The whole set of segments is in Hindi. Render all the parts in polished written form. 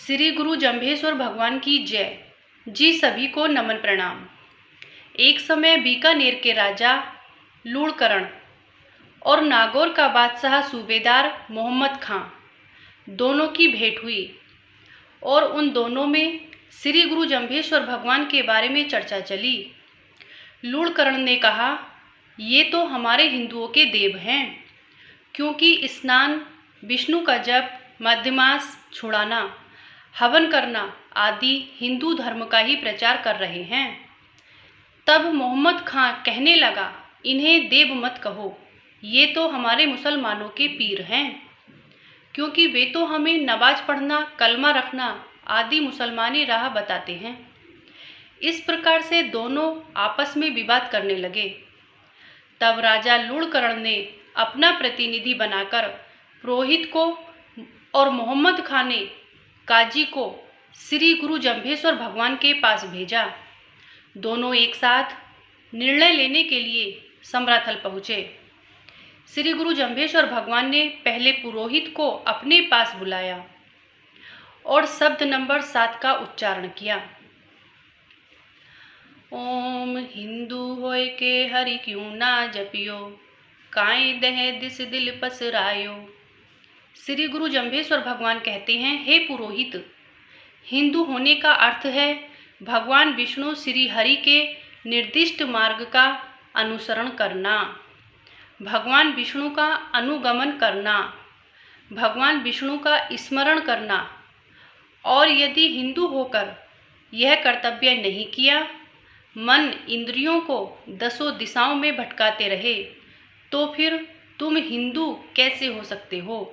श्री गुरु जम्भेश्वर भगवान की जय। जी सभी को नमन प्रणाम। एक समय बीकानेर के राजा लूणकरण और नागौर का बादशाह सूबेदार मोहम्मद खां दोनों की भेंट हुई और उन दोनों में श्री गुरु जम्भेश्वर भगवान के बारे में चर्चा चली। लूणकरण ने कहा, ये तो हमारे हिंदुओं के देव हैं, क्योंकि स्नान, विष्णु का जप, मध्यमास छुड़ाना, हवन करना आदि हिंदू धर्म का ही प्रचार कर रहे हैं। तब मोहम्मद खां कहने लगा, इन्हें देव मत कहो, ये तो हमारे मुसलमानों के पीर हैं, क्योंकि वे तो हमें नमाज पढ़ना, कलमा रखना आदि मुसलमानी राह बताते हैं। इस प्रकार से दोनों आपस में विवाद करने लगे। तब राजा लूणकरण ने अपना प्रतिनिधि बनाकर पुरोहित को और मोहम्मद खां ने काजी को श्री गुरु जम्भेश्वर भगवान के पास भेजा। दोनों एक साथ निर्णय लेने के लिए समराथल पहुँचे। श्री गुरु जम्भेश्वर भगवान ने पहले पुरोहित को अपने पास बुलाया और शब्द नंबर 7 का उच्चारण किया। ओम हिंदू होय के हरि क्यों ना जपियो, काई दह दिस दिल पसरायो। श्री गुरु जम्भेश्वर भगवान कहते हैं, हे पुरोहित, हिंदू होने का अर्थ है भगवान विष्णु श्री हरि के निर्दिष्ट मार्ग का अनुसरण करना, भगवान विष्णु का अनुगमन करना, भगवान विष्णु का स्मरण करना। और यदि हिंदू होकर यह कर्तव्य नहीं किया, मन इंद्रियों को दसों दिशाओं में भटकाते रहे, तो फिर तुम हिंदू कैसे हो सकते हो।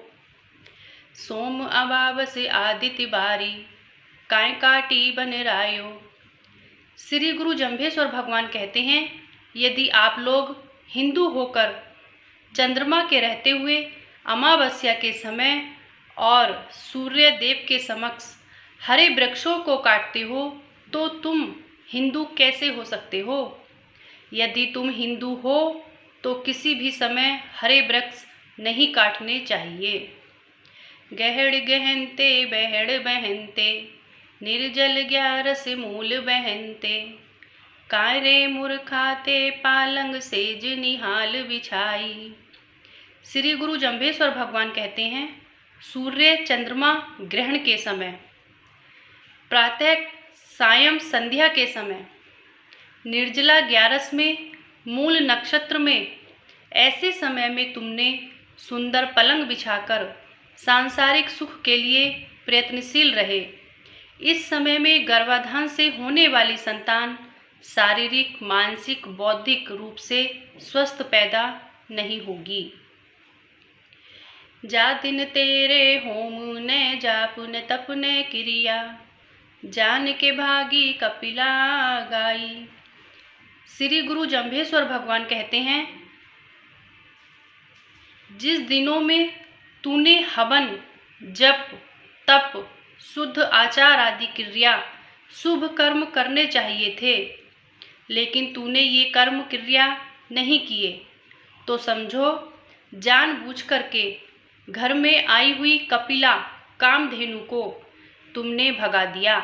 सोम अमावस आदित्य बारी, काय काटी बन रायो। श्री गुरु जम्भेश्वर भगवान कहते हैं, यदि आप लोग हिंदू होकर चंद्रमा के रहते हुए अमावस्या के समय और सूर्य देव के समक्ष हरे वृक्षों को काटते हो, तो तुम हिंदू कैसे हो सकते हो। यदि तुम हिंदू हो तो किसी भी समय हरे वृक्ष नहीं काटने चाहिए। गहड़ गहनते बहड़ बहनते, निर्जल ग्यारस मूल बहनते, कायरे मूर्खाते पालंग सेज निहाल बिछाई। श्री गुरु जम्भेश्वर भगवान कहते हैं, सूर्य चंद्रमा ग्रहण के समय, प्रातः सायं संध्या के समय, निर्जला ग्यारस में, मूल नक्षत्र में, ऐसे समय में तुमने सुंदर पलंग बिछाकर सांसारिक सुख के लिए प्रयत्नशील रहे। इस समय में गर्भाधान से होने वाली संतान शारीरिक, मानसिक, बौद्धिक रूप से स्वस्थ पैदा नहीं होगी। जा दिन तेरे होम न जाप न तप न क्रिया, जान के भागी कपिला गाई। श्री गुरु जम्भेश्वर भगवान कहते हैं, जिस दिनों में तूने हवन, जप, तप, शुद्ध आचार आदि क्रिया, शुभ कर्म करने चाहिए थे, लेकिन तूने ये कर्म क्रिया नहीं किए, तो समझो जानबूझ करके घर में आई हुई कपिला कामधेनु को तुमने भगा दिया।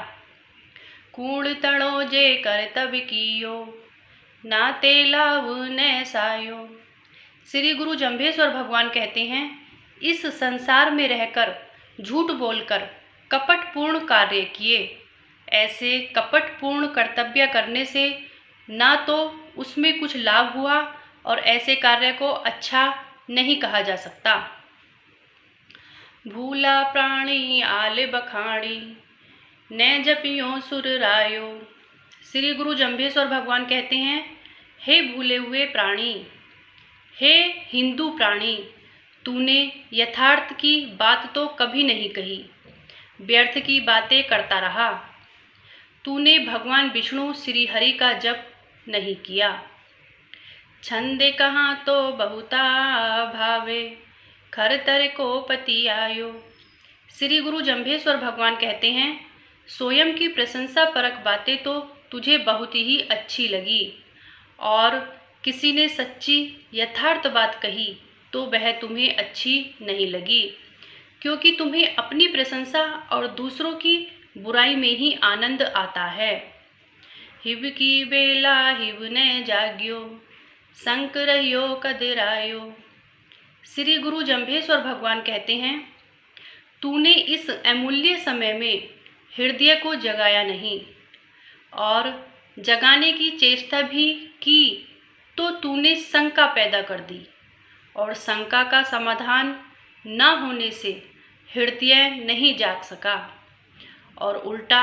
कूड़ तड़ो जे करतब कियो, नाते लाभ न सायो। श्री गुरु जम्भेश्वर भगवान कहते हैं, इस संसार में रहकर झूठ बोलकर कपटपूर्ण कार्य किए। ऐसे कपटपूर्ण कर्तव्य करने से ना तो उसमें कुछ लाभ हुआ और ऐसे कार्य को अच्छा नहीं कहा जा सकता। भूला प्राणी आल बखाड़ी, न जपियो सुर रायो। श्री गुरु जम्भेश्वर भगवान कहते हैं, हे भूले हुए प्राणी, हे हिंदू प्राणी, तूने यथार्थ की बात तो कभी नहीं कही, व्यर्थ की बातें करता रहा। तूने भगवान विष्णु श्री हरि का जप नहीं किया। छंदे कहाँ तो बहुता भावे, खरतर को पति आयो। श्री गुरु जम्भेश्वर भगवान कहते हैं, स्वयं की प्रशंसा परक बातें तो तुझे बहुत ही अच्छी लगी, और किसी ने सच्ची यथार्थ बात कही तो वह तुम्हें अच्छी नहीं लगी, क्योंकि तुम्हें अपनी प्रशंसा और दूसरों की बुराई में ही आनंद आता है। हिब की बेला हिब ने जाग्यो, संक रहियो कदरायो। श्री गुरु जंभेश्वर भगवान कहते हैं, तूने इस अमूल्य समय में हृदय को जगाया नहीं और जगाने की चेष्टा भी की तो तूने शंका पैदा कर दी, और शंका का समाधान न होने से हृदय नहीं जाग सका और उल्टा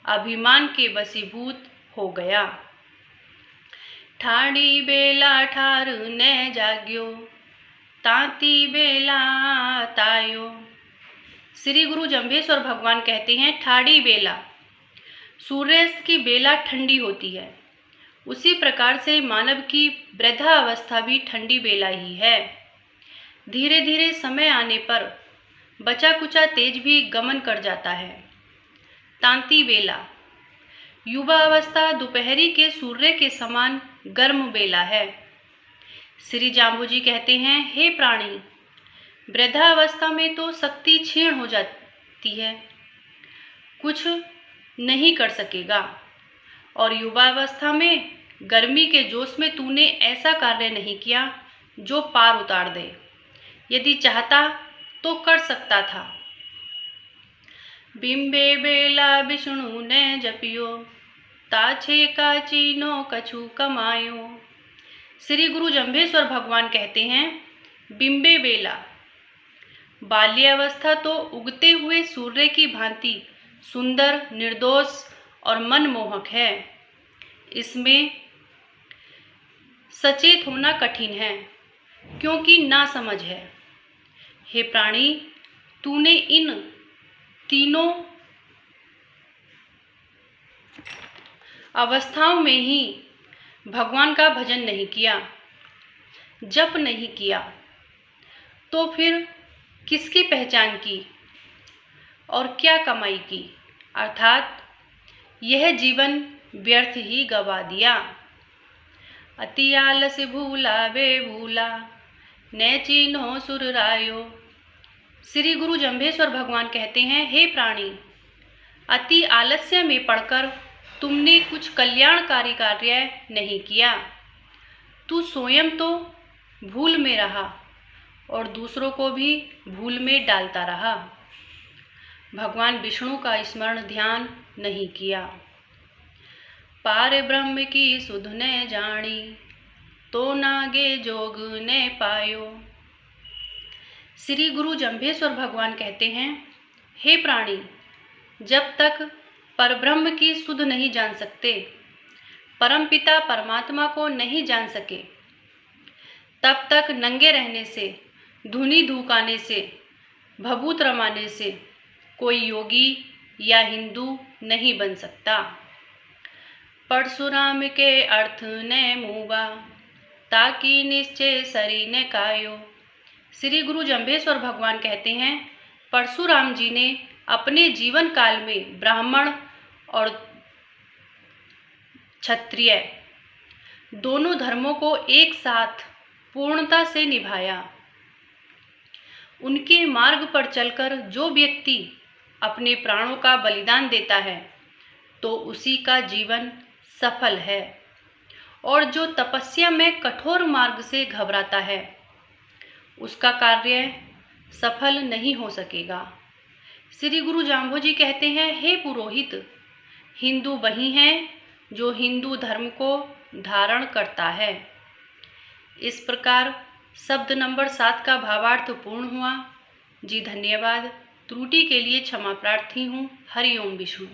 अभिमान के वशीभूत हो गया। ठाड़ी बेला ठार ने जाग्यो, तांती बेला तायो। श्री गुरु जंभेश्वर भगवान कहते हैं, ठाड़ी बेला, सूर्यास्त की बेला ठंडी होती है, उसी प्रकार से मानव की वृद्धावस्था भी ठंडी बेला ही है। धीरे धीरे समय आने पर बचा कुचा तेज भी गमन कर जाता है। तांती बेला, युवा अवस्था दोपहरी के सूर्य के समान गर्म बेला है। श्री जाम्बोजी कहते हैं, हे प्राणी, वृद्धावस्था में तो शक्ति क्षीण हो जाती है, कुछ नहीं कर सकेगा, और युवावस्था में गर्मी के जोश में तूने ऐसा कार्य नहीं किया जो पार उतार दे। यदि चाहता तो कर सकता था। बिंबे बेला विष्णु ने जपियो, ताछे का चीनो कछु कमायो। श्री गुरु जंभेश्वर भगवान कहते हैं, बिंबे बेला, बाल्यावस्था तो उगते हुए सूर्य की भांति सुंदर, निर्दोष और मनमोहक है। इसमें सचेत होना कठिन है क्योंकि नासमझ है। हे प्राणी, तूने इन तीनों अवस्थाओं में ही भगवान का भजन नहीं किया, जप नहीं किया, तो फिर किसकी पहचान की और क्या कमाई की, अर्थात यह जीवन व्यर्थ ही गवा दिया। अति आलस भूला वे भूला, ने चीन्हो सुर रायो। श्री गुरु जंभेश्वर भगवान कहते हैं, हे प्राणी, अति आलस्य में पड़कर तुमने कुछ कल्याणकारी कार्य नहीं किया। तू स्वयं तो भूल में रहा और दूसरों को भी भूल में डालता रहा। भगवान विष्णु का स्मरण ध्यान नहीं किया। पार ब्रह्म की सुध ने जानी, तो नागे जोग ने पायो। श्री गुरु जंभेश्वर भगवान कहते हैं, हे प्राणी, जब तक परब्रह्म की सुध नहीं जान सकते, परमपिता परमात्मा को नहीं जान सके, तब तक नंगे रहने से, धुनी धूकाने से, भभूत रमाने से कोई योगी या हिंदू नहीं बन सकता। परशुराम के अर्थ ने मूबा, ताकि निश्चय सरी ने कायो। श्री गुरु जंभेश्वर भगवान कहते हैं, परशुराम जी ने अपने जीवन काल में ब्राह्मण और क्षत्रिय दोनों धर्मों को एक साथ पूर्णता से निभाया। उनके मार्ग पर चलकर जो व्यक्ति अपने प्राणों का बलिदान देता है तो उसी का जीवन सफल है, और जो तपस्या में कठोर मार्ग से घबराता है उसका कार्य सफल नहीं हो सकेगा। श्री गुरु जाम्बोजी कहते हैं, हे पुरोहित, हिंदू वही है जो हिंदू धर्म को धारण करता है। इस प्रकार शब्द नंबर 7 का भावार्थ पूर्ण हुआ। जी धन्यवाद। त्रुटि के लिए क्षमा प्रार्थी हूँ। हरि ओम विष्णु।